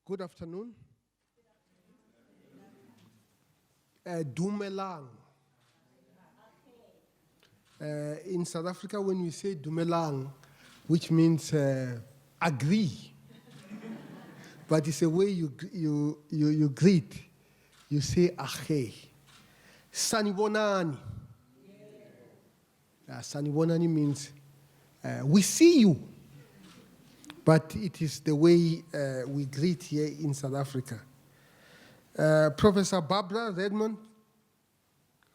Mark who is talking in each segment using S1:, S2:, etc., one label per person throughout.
S1: Good afternoon. Dumelang. In South Africa, when we say Dumelang, which means agree, but it's a way you greet. You say ahe. Sanibonani. Sanibonani means we see you. But it is the way we greet here in South Africa. Professor Barbara Redmond,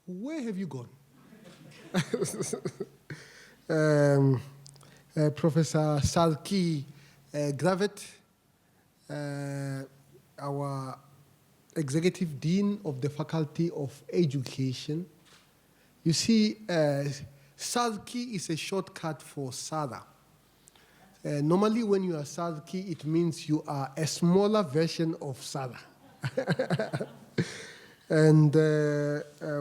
S1: where have you gone? Professor Salki Gravet, our Executive Dean of the Faculty of Education. You see, Salki is a shortcut for Sada. Normally, when you are Sadki, it means you are a smaller version of Sada. And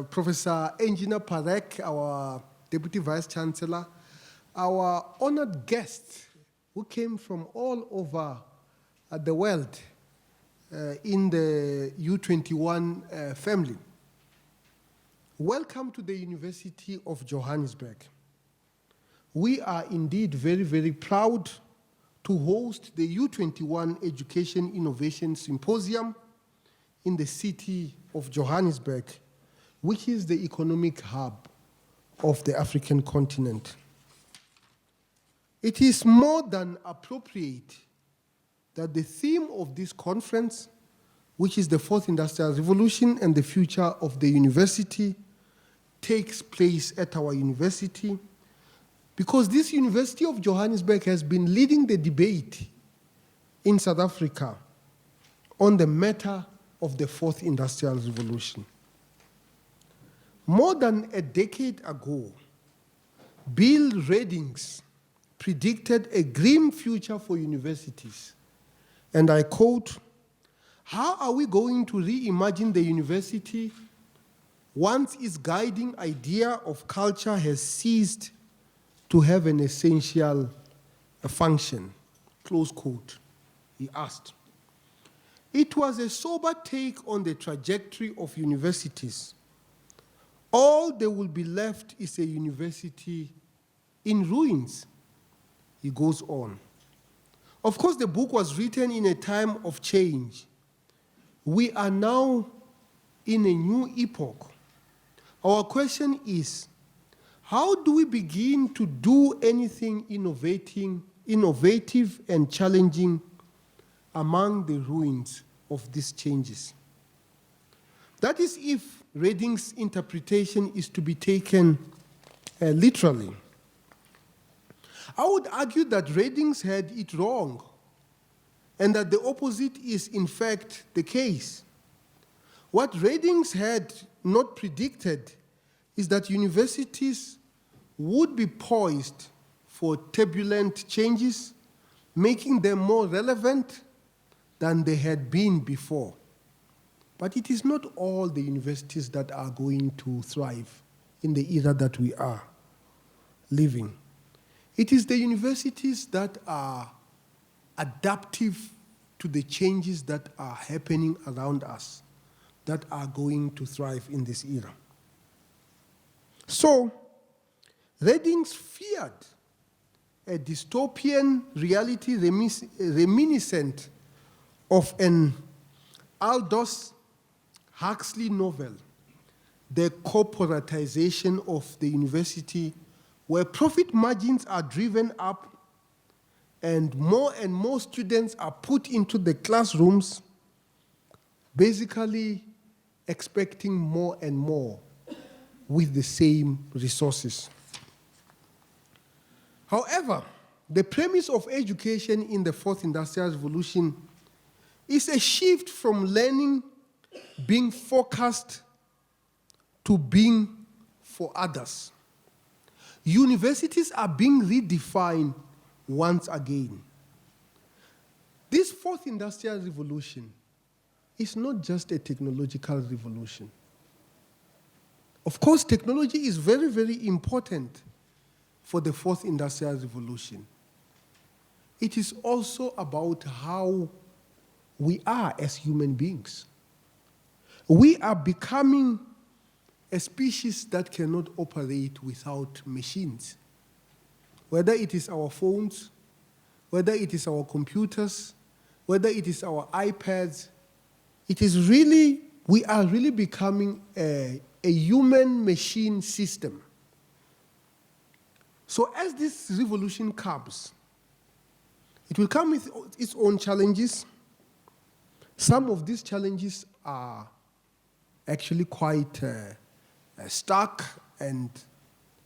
S1: Professor Engineer Parek, our Deputy Vice Chancellor, our honored guest who came from all over the world in the U21 family. Welcome to the University of Johannesburg. We are indeed very, very proud to host the U21 Education Innovation Symposium in the city of Johannesburg, which is the economic hub of the African continent. It is more than appropriate that the theme of this conference, which is the Fourth Industrial Revolution and the Future of the University, takes place at our university, because this University of Johannesburg has been leading the debate in South Africa on the matter of the Fourth Industrial Revolution. More than a decade ago, Bill Reddings predicted a grim future for universities. And I quote, "How are we going to reimagine the university once its guiding idea of culture has ceased to have an essential function?" Close quote, he asked. It was a sober take on the trajectory of universities. All that will be left is a university in ruins, he goes on. Of course, the book was written in a time of change. We are now in a new epoch. Our question is, how do we begin to do anything innovative and challenging among the ruins of these changes? That is, if Redding's interpretation is to be taken literally. I would argue that Reddings had it wrong, and that the opposite is in fact the case. What Reddings had not predicted is that universities would be poised for turbulent changes, making them more relevant than they had been before. But it is not all the universities that are going to thrive in the era that we are living. It is the universities that are adaptive to the changes that are happening around us that are going to thrive in this era. So, Reddings feared a dystopian reality reminiscent of an Aldous Huxley novel, The Corporatization of the University, where profit margins are driven up and more students are put into the classrooms, basically expecting more and more with the same resources. However, the premise of education in the Fourth Industrial Revolution is a shift from learning being focused to being for others. Universities are being redefined once again. This Fourth Industrial Revolution is not just a technological revolution. Of course, technology is very, very important for the Fourth Industrial Revolution. it is also about how we are as human beings. We are becoming a species that cannot operate without machines. Whether it is our phones, whether it is our computers, whether it is our iPads, we are really becoming a human-machine system. So as this revolution comes, it will come with its own challenges. Some of these challenges are actually quite stark and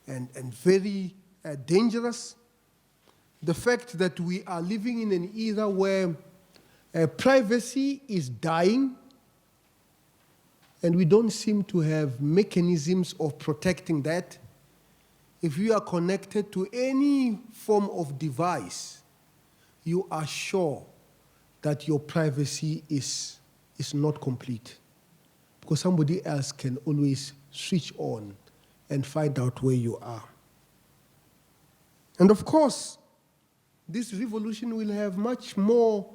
S1: very dangerous. The fact that we are living in an era where privacy is dying, and we don't seem to have mechanisms of protecting that. If you are connected to any form of device, you are sure that your privacy is not complete, because somebody else can always switch on and find out where you are. And of course, this revolution will have much more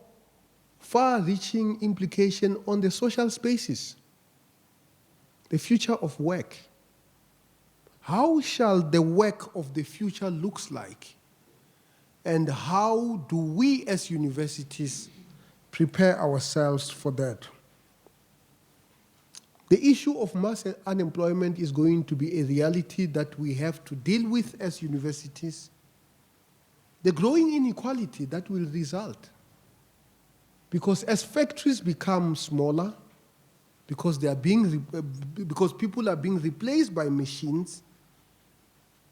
S1: far-reaching implication on the social spaces, the future of work. How shall the work of the future looks like? And how do we as universities prepare ourselves for that? The issue of mass unemployment is going to be a reality that we have to deal with as universities. The growing inequality that will result. Because as factories become smaller, because people are being replaced by machines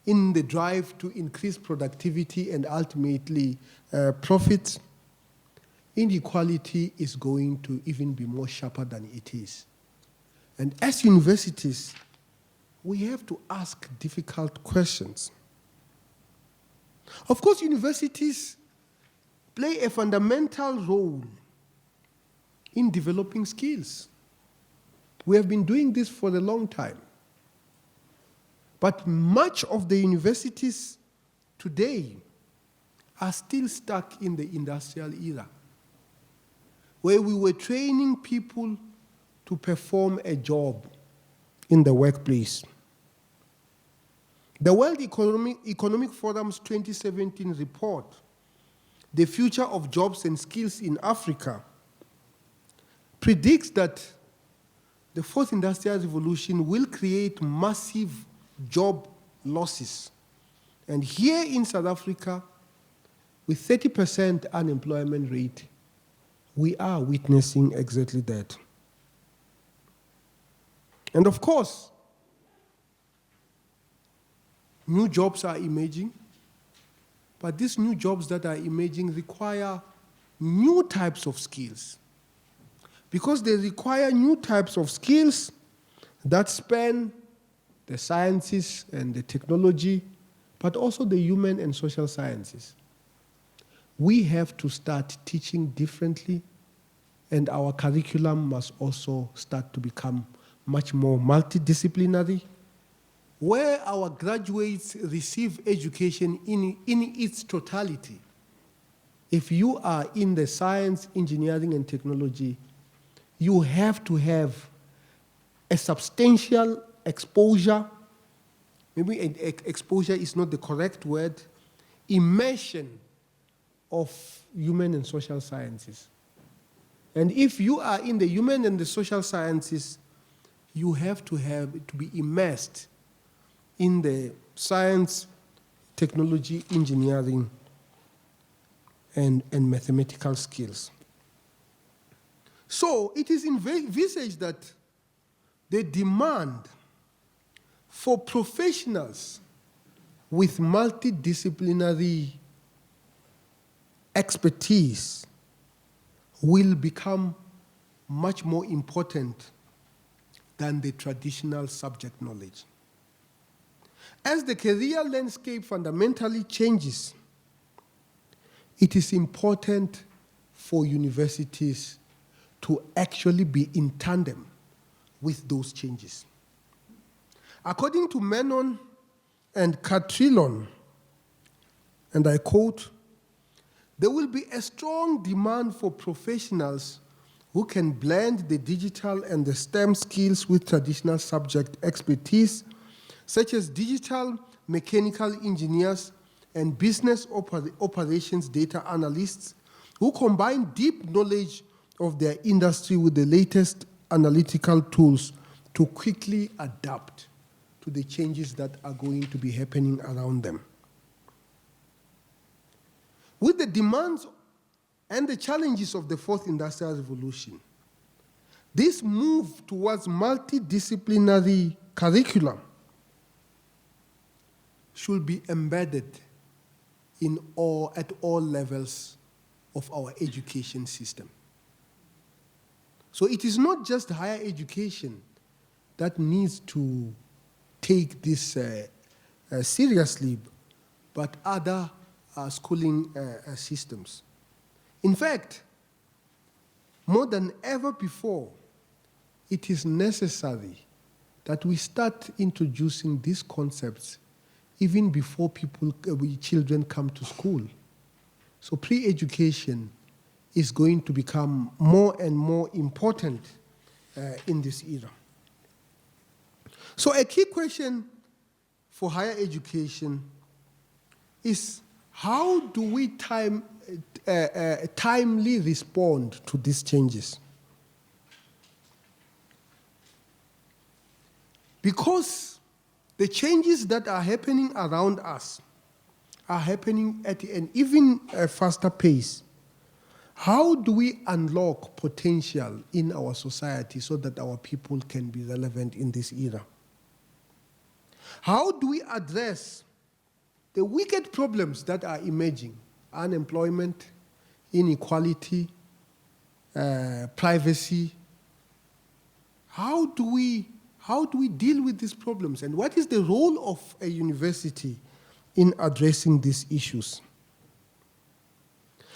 S1: in the drive to increase productivity and ultimately profits, inequality is going to even be more sharper than it is. And as universities, we have to ask difficult questions. Of course, universities play a fundamental role in developing skills. We have been doing this for a long time. But much of the universities today are still stuck in the industrial era, where we were training people to perform a job in the workplace. The World Economic Forum's 2017 report, The Future of Jobs and Skills in Africa, predicts that the fourth industrial revolution will create massive job losses. And here in South Africa, with 30% unemployment rate, we are witnessing exactly that. And of course, new jobs are emerging, but these new jobs that are emerging require new types of skills. Because they require new types of skills that span the sciences and the technology, but also the human and social sciences. We have to start teaching differently, and our curriculum must also start to become much more multidisciplinary, where our graduates receive education in its totality. If you are in the science, engineering, and technology, you have to have a substantial exposure, maybe exposure is not the correct word, immersion of human and social sciences. And if you are in the human and the social sciences, you have to be immersed in the science, technology, engineering, and mathematical skills. So it is envisaged that the demand for professionals with multidisciplinary expertise will become much more important than the traditional subject knowledge. As the career landscape fundamentally changes, it is important for universities to actually be in tandem with those changes. According to Menon and Catrilon, and I quote, there will be a strong demand for professionals who can blend the digital and the STEM skills with traditional subject expertise, such as digital mechanical engineers and business operations data analysts, who combine deep knowledge of their industry with the latest analytical tools to quickly adapt to the changes that are going to be happening around them. With the demands and the challenges of the fourth industrial revolution, this move towards multidisciplinary curriculum should be embedded at all levels of our education system. So it is not just higher education that needs to take this seriously, but other schooling systems. In fact, more than ever before, it is necessary that we start introducing these concepts even before children come to school. So pre-education is going to become more and more important in this era. So a key question for higher education is, how do we timely respond to these changes? Because the changes that are happening around us are happening at an even faster pace. How do we unlock potential in our society so that our people can be relevant in this era? How do we address the wicked problems that are emerging? Unemployment, inequality, privacy. How do we deal with these problems? And what is the role of a university in addressing these issues?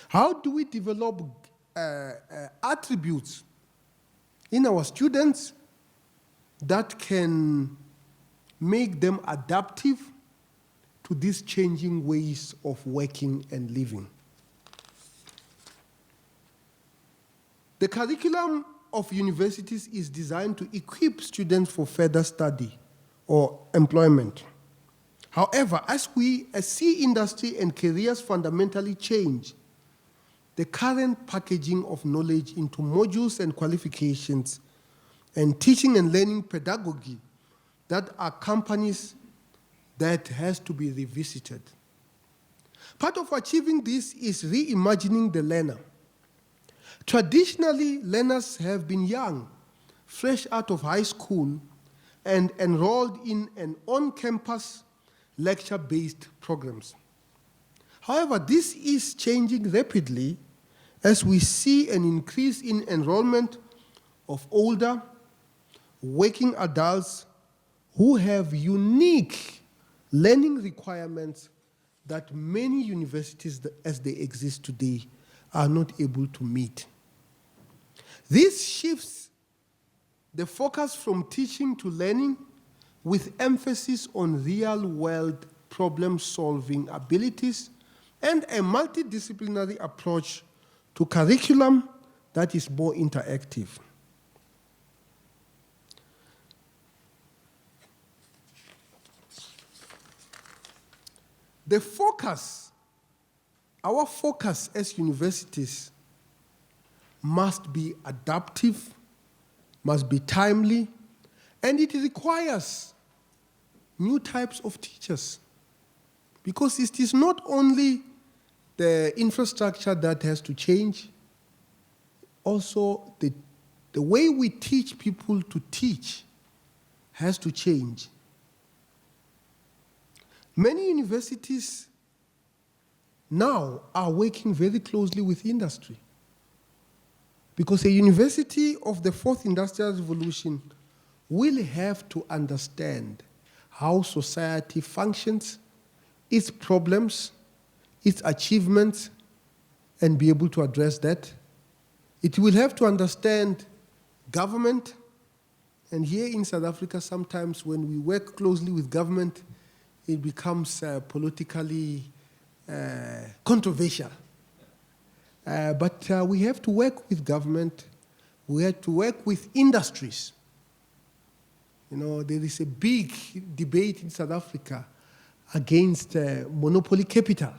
S1: How do we develop attributes in our students that can make them adaptive to these changing ways of working and living? The curriculum of universities is designed to equip students for further study or employment. However, as we see industry and careers fundamentally change, the current packaging of knowledge into modules and qualifications and teaching and learning pedagogy that accompanies that has to be revisited. Part of achieving this is reimagining the learner. Traditionally, learners have been young, fresh out of high school, and enrolled in an on-campus lecture-based programs. However, this is changing rapidly as we see an increase in enrollment of older, working adults who have unique learning requirements that many universities, as they exist today, are not able to meet. This shifts the focus from teaching to learning with emphasis on real-world problem-solving abilities and a multidisciplinary approach to curriculum that is more interactive. Our focus as universities must be adaptive, must be timely, and it requires new types of teachers. Because it is not only the infrastructure that has to change, also the way we teach people to teach has to change. Many universities now are working very closely with industry, because a university of the fourth industrial revolution will have to understand how society functions, its problems, its achievements, and be able to address that. It will have to understand government, and here in South Africa, sometimes when we work closely with government, it becomes politically controversial. But we have to work with government. We have to work with industries. You know, there is a big debate in South Africa against monopoly capital.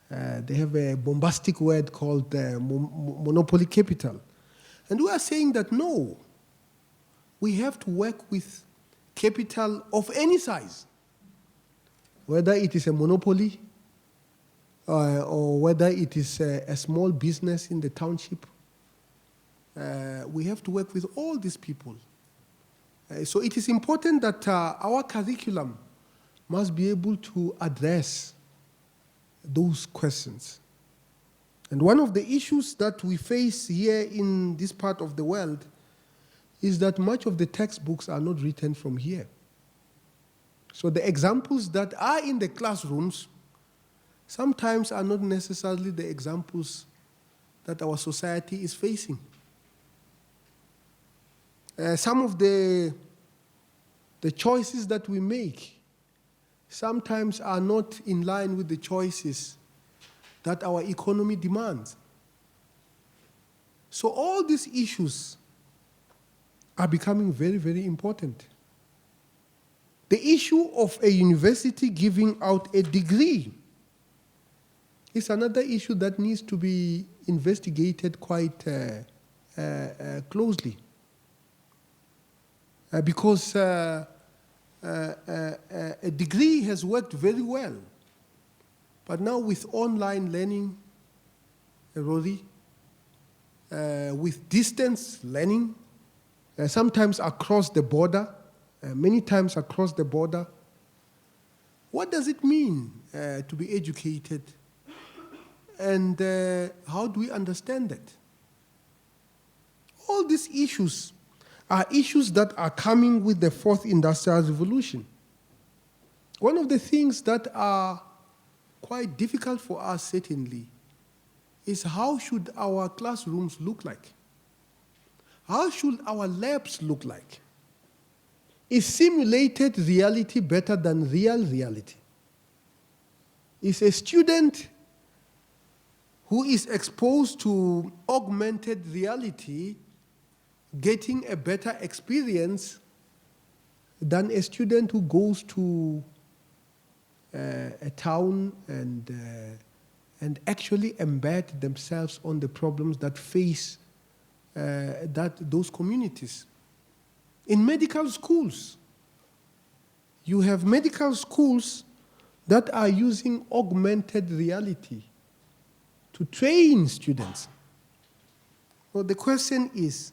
S1: They have a bombastic word called monopoly capital. And we are saying that no, we have to work with capital of any size, whether it is a monopoly or whether it is a small business in the township. We have to work with all these people. So it is important that our curriculum must be able to address those questions. And one of the issues that we face here in this part of the world is that much of the textbooks are not written from here. So the examples that are in the classrooms sometimes are not necessarily the examples that our society is facing. Some of the choices that we make sometimes are not in line with the choices that our economy demands. So all these issues are becoming very, very important. The issue of a university giving out a degree is another issue that needs to be investigated quite closely. Because a degree has worked very well. But now with online learning, Rory, with distance learning, sometimes across the border, many times across the border, what does it mean to be educated? And how do we understand that? All these issues are issues that are coming with the fourth industrial revolution. One of the things that are quite difficult for us, certainly, is how should our classrooms look like? How should our labs look like? Is simulated reality better than real reality? Is a student who is exposed to augmented reality getting a better experience than a student who goes to a town and actually embed themselves on the problems that face those communities? In medical schools, you have medical schools that are using augmented reality to train students. Well, the question is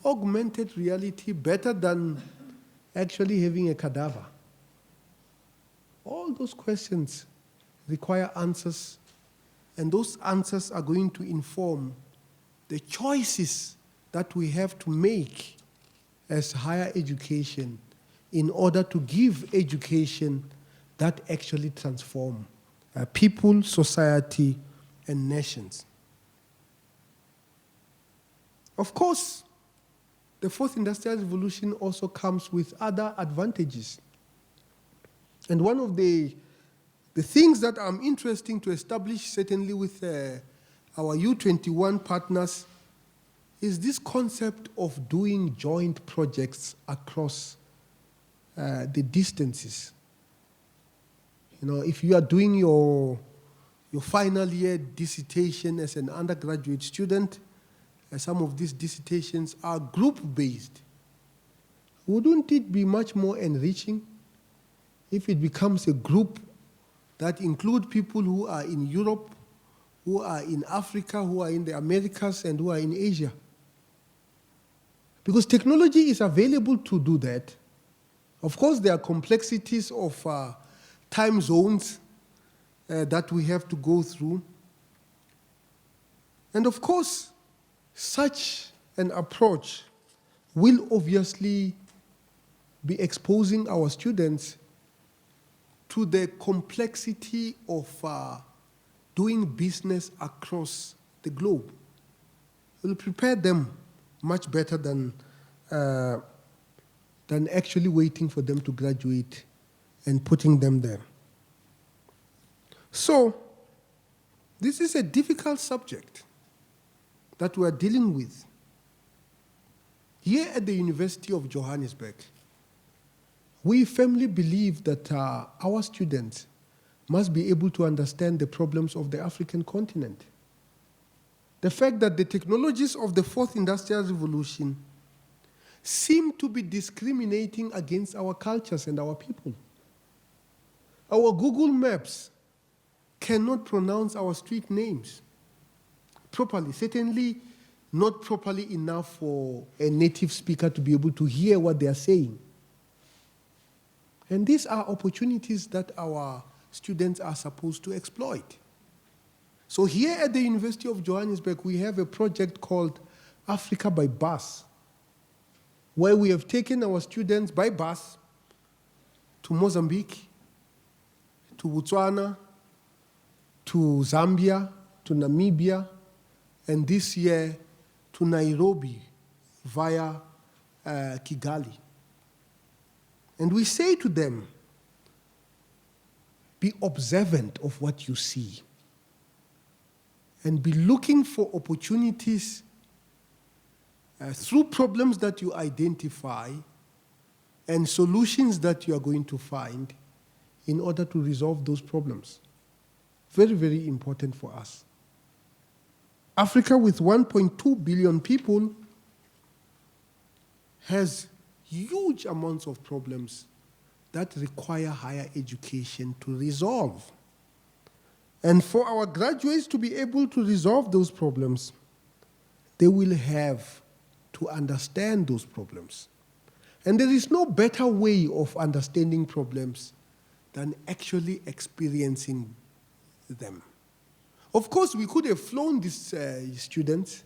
S1: augmented reality better than actually having a cadaver? All those questions require answers, and those answers are going to inform the choices that we have to make as higher education in order to give education that actually transform people, society, and nations. Of course, the fourth industrial revolution also comes with other advantages. And one of the things that I'm interested to establish, certainly with our U21 partners, is this concept of doing joint projects across the distances. You know, if you are doing your final year dissertation as an undergraduate student, some of these dissertations are group-based. Wouldn't it be much more enriching if it becomes a group that includes people who are in Europe, who are in Africa, who are in the Americas, and who are in Asia? Because technology is available to do that. Of course, there are complexities of time zones that we have to go through. And of course, such an approach will obviously be exposing our students to the complexity of doing business across the globe. It will prepare them much better than actually waiting for them to graduate and putting them there. So, This is a difficult subject that we are dealing with. Here at the University of Johannesburg, we firmly believe that our students must be able to understand the problems of the African continent. The fact that the technologies of the fourth industrial revolution seem to be discriminating against our cultures and our people. Our Google Maps cannot pronounce our street names properly, certainly not properly enough for a native speaker to be able to hear what they are saying. And these are opportunities that our students are supposed to exploit. So here at the University of Johannesburg, we have a project called Africa by Bus, where we have taken our students by bus to Mozambique, to Botswana, to Zambia, to Namibia, and this year to Nairobi via Kigali. And we say to them, be observant of what you see and be looking for opportunities through problems that you identify and solutions that you are going to find in order to resolve those problems. Very, very important for us. Africa, with 1.2 billion people, has huge amounts of problems that require higher education to resolve. And for our graduates to be able to resolve those problems, they will have to understand those problems. And there is no better way of understanding problems than actually experiencing them. Of course, we could have flown these students.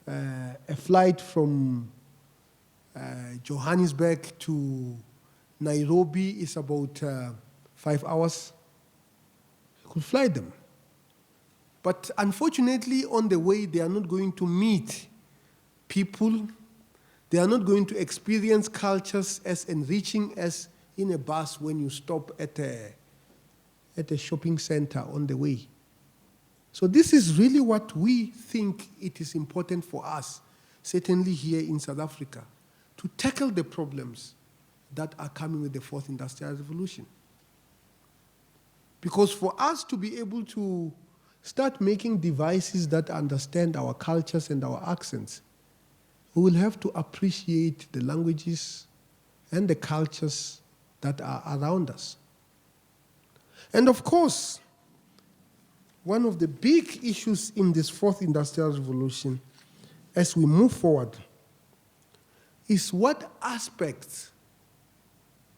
S1: A flight from Johannesburg to Nairobi is about 5 hours. We could fly them. But unfortunately, on the way, they are not going to meet people. They are not going to experience cultures as enriching as in a bus when you stop at a shopping center on the way. So this is really what we think it is important for us, certainly here in South Africa, to tackle the problems that are coming with the fourth industrial revolution. Because for us to be able to start making devices that understand our cultures and our accents, we will have to appreciate the languages and the cultures that are around us. And of course, one of the big issues in this fourth industrial revolution as we move forward is what aspects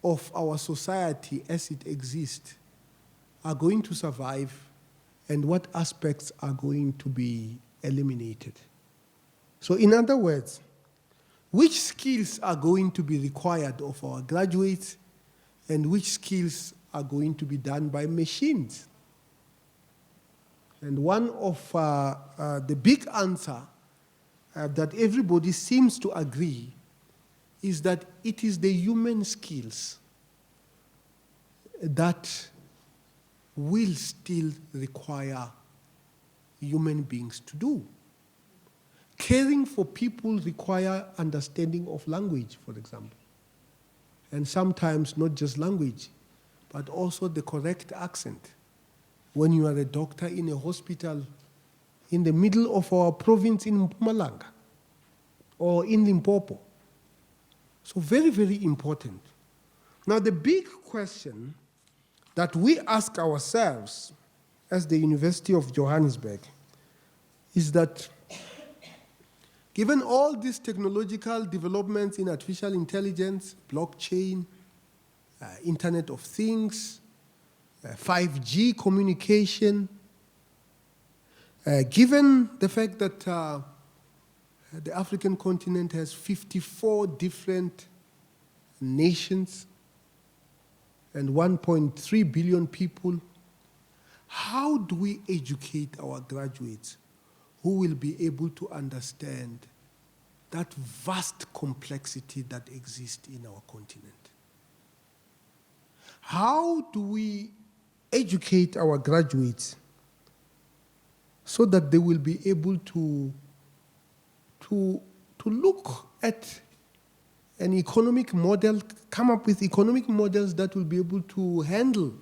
S1: of our society as it exists are going to survive and what aspects are going to be eliminated. So in other words, which skills are going to be required of our graduates and which skills are going to be done by machines? And one of the big answer that everybody seems to agree is that it is the human skills that will still require human beings to do. Caring for people require understanding of language, for example. And sometimes not just language, but also the correct accent. When you are a doctor in a hospital in the middle of our province in Mpumalanga or in Limpopo. So very, very important. Now the big question that we ask ourselves as the University of Johannesburg is that given all these technological developments in artificial intelligence, blockchain, Internet of Things, 5G communication, given the fact that the African continent has 54 different nations and 1.3 billion people, how do we educate our graduates who will be able to understand that vast complexity that exists in our continent? How do we educate our graduates so that they will be able to look at an economic model, come up with economic models that will be able to handle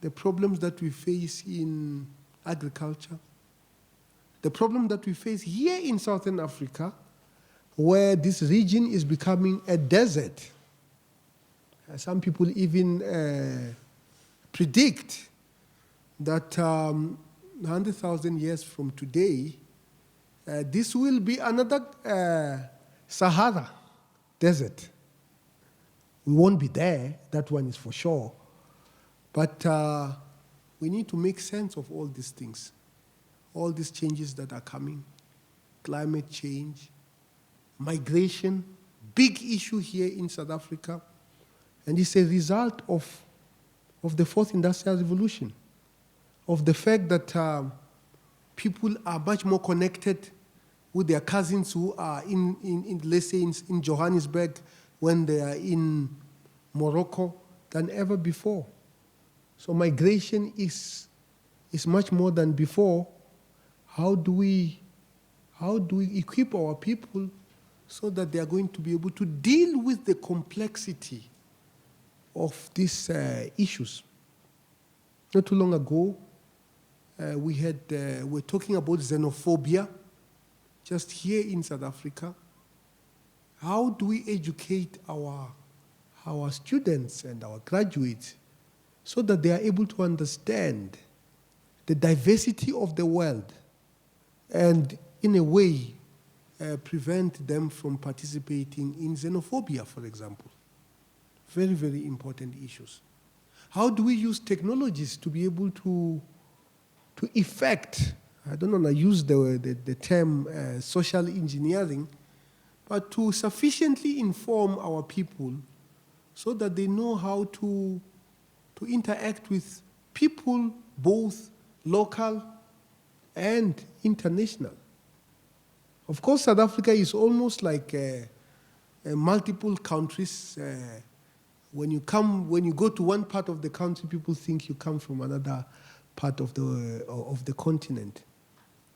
S1: the problems that we face in agriculture, the problem that we face here in Southern Africa, where this region is becoming a desert. Some people even predict that 100,000 years from today, this will be another Sahara desert. We won't be there, that one is for sure. But we need to make sense of all these things, all these changes that are coming, climate change, migration, big issue here in South Africa, and it's a result of the fourth industrial revolution, of the fact that people are much more connected with their cousins who are let's say, in Johannesburg when they are in Morocco than ever before. So migration is much more than before. How do we equip our people so that they are going to be able to deal with the complexity of these issues? Not too long ago, we're talking about xenophobia just here in South Africa. How do we educate our students and our graduates so that they are able to understand the diversity of the world and, in a way, prevent them from participating in xenophobia, for example? Very, very important issues. How do we use technologies to be able to effect, I don't want to use the term social engineering, but to sufficiently inform our people so that they know how to interact with people, both local and international. Of course, South Africa is almost like multiple countries. When you go to one part of the country, people think you come from another part of the continent.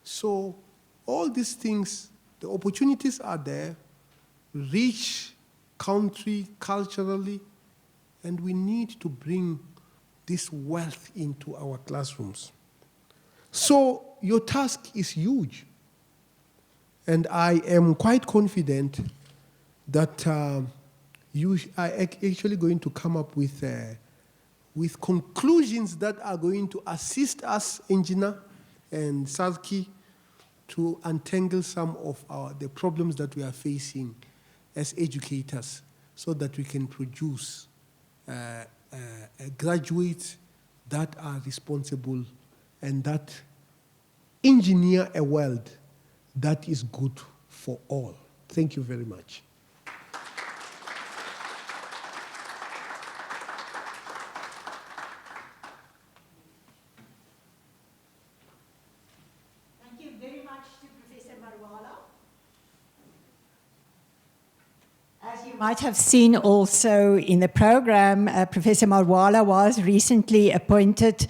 S1: So all these things, the opportunities are there, rich country culturally, and we need to bring this wealth into our classrooms. So your task is huge. And I am quite confident that you are actually going to come up with conclusions that are going to assist us, Engineer and Sarki, to untangle some of the problems that we are facing as educators so that we can produce graduates that are responsible and that engineer a world that is good for all. Thank you very much.
S2: Thank you very much to Professor Marwala. As you might have seen also in the program, Professor Marwala was recently appointed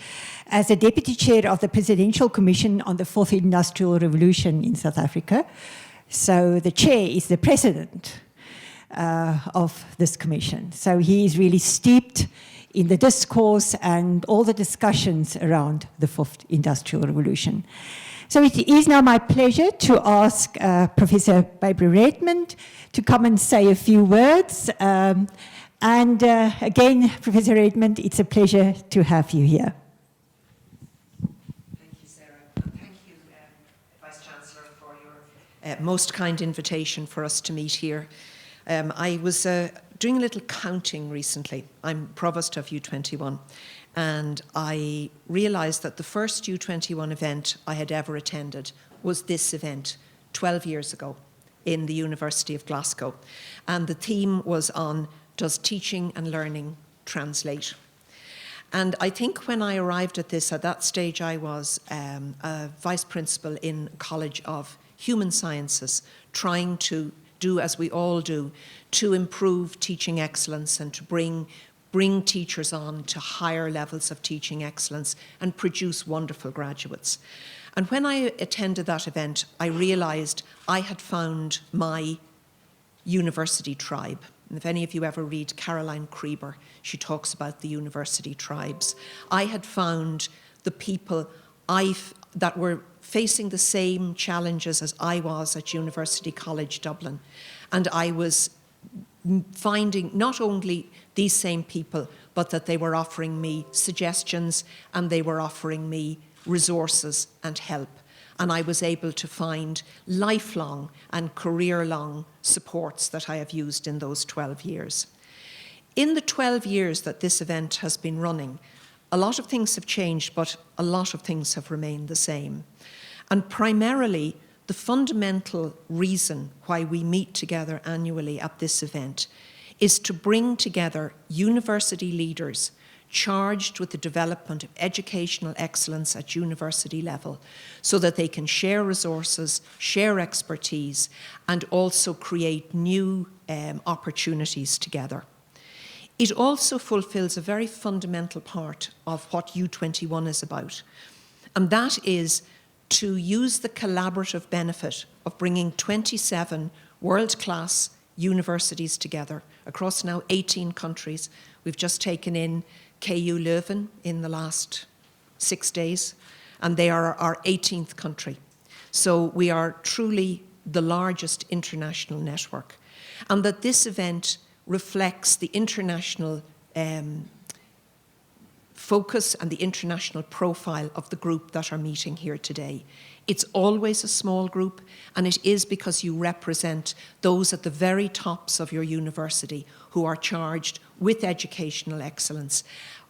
S2: as the Deputy Chair of the Presidential Commission on the Fourth Industrial Revolution in South Africa. So the Chair is the President of this commission. So he is really steeped in the discourse and all the discussions around the Fourth Industrial Revolution. So it is now my pleasure to ask Professor Barbara Redmond to come and say a few words. And again, Professor Redmond, it's a pleasure to have you here.
S3: Most kind invitation for us to meet here. I was doing a little counting recently. I'm Provost of U21, and I realized that the first U21 event I had ever attended was this event 12 years ago in the University of Glasgow. And the theme was on, does teaching and learning translate? And I think when I arrived at this, at that stage I was a vice principal in College of Human Sciences, trying to do as we all do, to improve teaching excellence and to bring teachers on to higher levels of teaching excellence and produce wonderful graduates. And when I attended that event, I realised I had found my university tribe. And if any of you ever read Caroline Kreber, she talks about the university tribes. I had found the people that were facing the same challenges as I was at University College Dublin. And I was finding not only these same people, but that they were offering me suggestions and they were offering me resources and help. And I was able to find lifelong and career-long supports that I have used in those 12 years. In the 12 years that this event has been running, a lot of things have changed, but a lot of things have remained the same. And primarily, the fundamental reason why we meet together annually at this event is to bring together university leaders charged with the development of educational excellence at university level so that they can share resources, share expertise, and also create new opportunities together. It also fulfills a very fundamental part of what U21 is about, and that is to use the collaborative benefit of bringing 27 world-class universities together across now 18 countries. We've just taken in KU Leuven in the last 6 days, and they are our 18th country. So we are truly the largest international network, and that this event reflects the international focus and the international profile of the group that are meeting here today. It's always a small group, and it is because you represent those at the very tops of your university who are charged with educational excellence.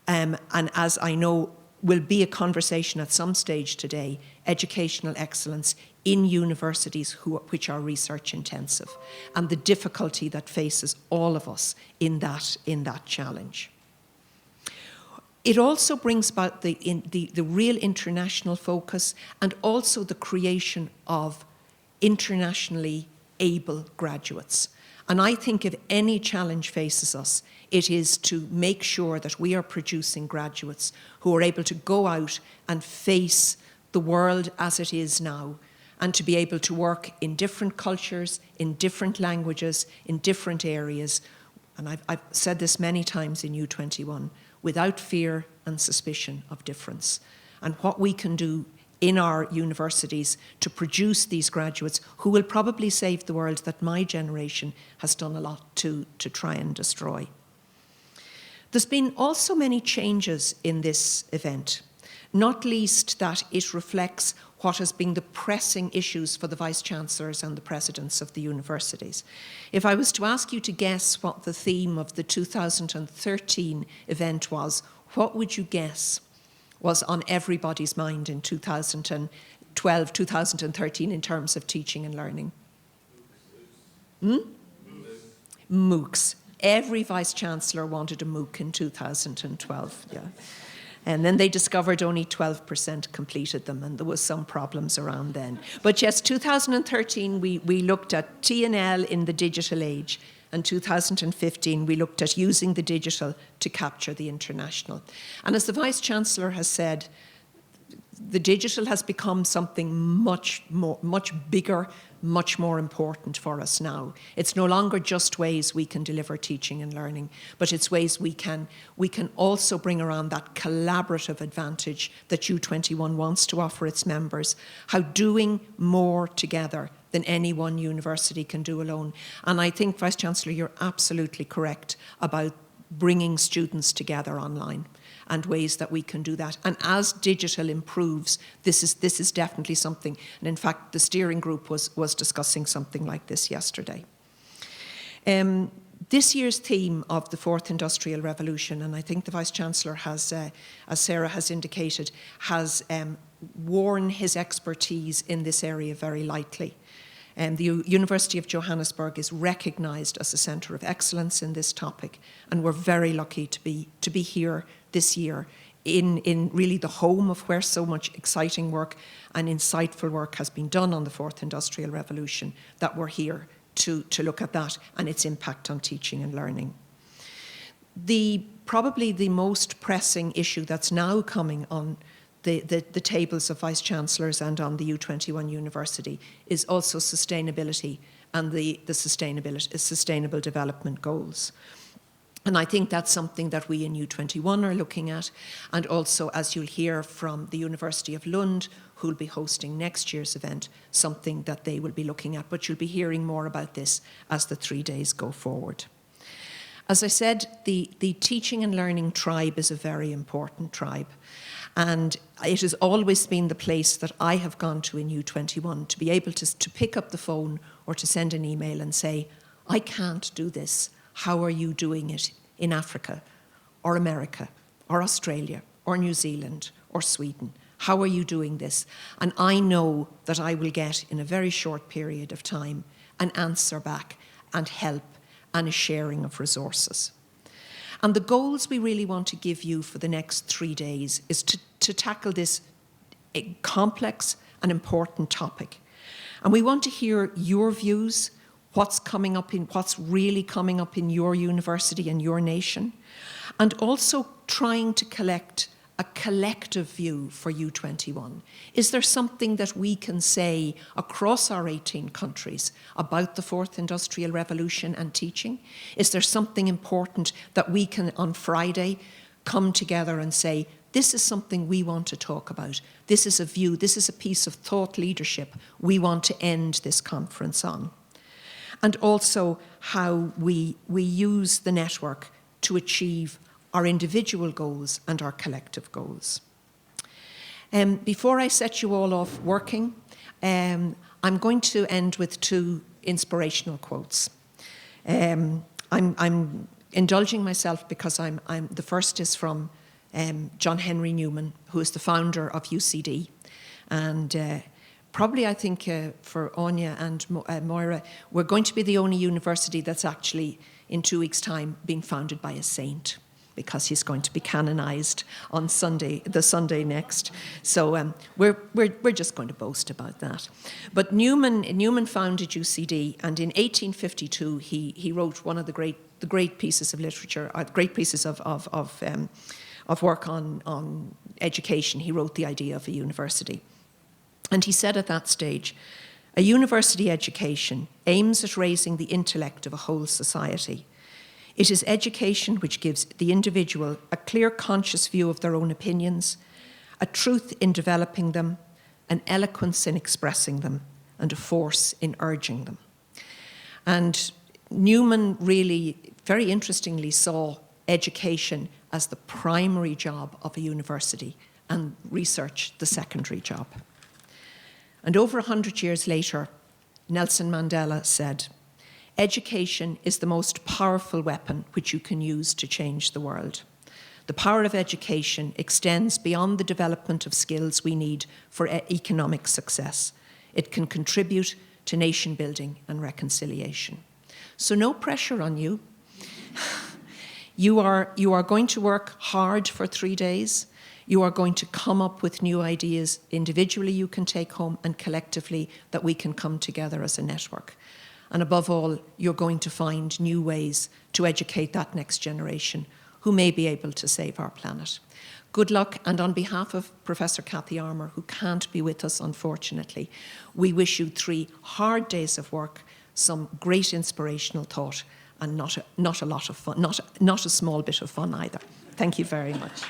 S3: And as I know will be a conversation at some stage today, educational excellence in universities which are research intensive, and the difficulty that faces all of us in that challenge. It also brings about the real international focus and also the creation of internationally able graduates. And I think if any challenge faces us, it is to make sure that we are producing graduates who are able to go out and face the world as it is now, and to be able to work in different cultures, in different languages, in different areas. And I've said this many times in U21, without fear and suspicion of difference. And what we can do in our universities to produce these graduates who will probably save the world that my generation has done a lot to try and destroy. There's been also many changes in this event, not least that it reflects what has been the pressing issues for the Vice-Chancellors and the Presidents of the universities. If I was to ask you to guess what the theme of the 2013 event was, what would you guess was on everybody's mind in 2012, 2013 in terms of teaching and learning? MOOCs. Every Vice-Chancellor wanted a MOOC in 2012, yeah. And then they discovered only 12% completed them, and there was some problems around then. But yes, 2013, we looked at T&L in the digital age, and 2015, we looked at using the digital to capture the international. And as the Vice-Chancellor has said, the digital has become something much bigger, much more important for us now. It's no longer just ways we can deliver teaching and learning, but it's ways we can also bring around that collaborative advantage that U21 wants to offer its members, how doing more together than any one university can do alone. And I think, Vice-Chancellor, you're absolutely correct about bringing students together online and ways that we can do that. And as digital improves, this is definitely something. And in fact, the steering group was discussing something like this yesterday. This year's theme of the Fourth Industrial Revolution, and I think the Vice-Chancellor has, as Sarah has indicated, has worn his expertise in this area very lightly. The University of Johannesburg is recognised as a centre of excellence in this topic, and we're very lucky to be here this year in really the home of where so much exciting work and insightful work has been done on the Fourth Industrial Revolution, that we're here to look at that and its impact on teaching and learning. Probably the most pressing issue that's now coming on the tables of vice-chancellors and on the U21 University is also sustainability and the sustainable development goals. And I think that's something that we in U21 are looking at, and also, as you'll hear from the University of Lund, who'll be hosting next year's event, something that they will be looking at. But you'll be hearing more about this as the 3 days go forward. As I said, the teaching and learning tribe is a very important tribe. And it has always been the place that I have gone to in U21 to be able to pick up the phone or to send an email and say, I can't do this. How are you doing it in Africa or America or Australia or New Zealand or Sweden? How are you doing this? And I know that I will get, in a very short period of time, an answer back and help and a sharing of resources. And the goals we really want to give you for the next 3 days is to tackle this complex and important topic. And we want to hear your views, what's really coming up in your university and your nation, and also trying to collect a collective view for U21. Is there something that we can say across our 18 countries about the Fourth Industrial Revolution and teaching? Is there something important that we can, on Friday, come together and say, this is something we want to talk about. This is a view, this is a piece of thought leadership we want to end this conference on. And also how we use the network to achieve our individual goals and our collective goals. Before I set you all off working, I'm going to end with 2 inspirational quotes. I'm indulging myself because the first is from John Henry Newman, who is the founder of UCD. And probably, I think, for Anya and Moira, we're going to be the only university that's actually, in 2 weeks' time, being founded by a saint, because he's going to be canonized on Sunday, the Sunday next. So we're just going to boast about that. But Newman founded UCD, and in 1852 he wrote one of the great pieces of literature, great pieces of work on education. He wrote The Idea of a University. And he said at that stage, a university education aims at raising the intellect of a whole society. It is education which gives the individual a clear conscious view of their own opinions, a truth in developing them, an eloquence in expressing them, and a force in urging them. And Newman really, very interestingly, saw education as the primary job of a university and research the secondary job. And over 100 years later, Nelson Mandela said, education is the most powerful weapon which you can use to change the world. The power of education extends beyond the development of skills we need for economic success. It can contribute to nation building and reconciliation. So no pressure on you. You are going to work hard for 3 days. You are going to come up with new ideas individually you can take home, and collectively that we can come together as a network. And above all, you're going to find new ways to educate that next generation who may be able to save our planet. Good luck, and on behalf of Professor Cathy Armour, who can't be with us unfortunately, we wish you 3 hard days of work, some great inspirational thought, and not a lot of fun, not a small bit of fun either. Thank you very much.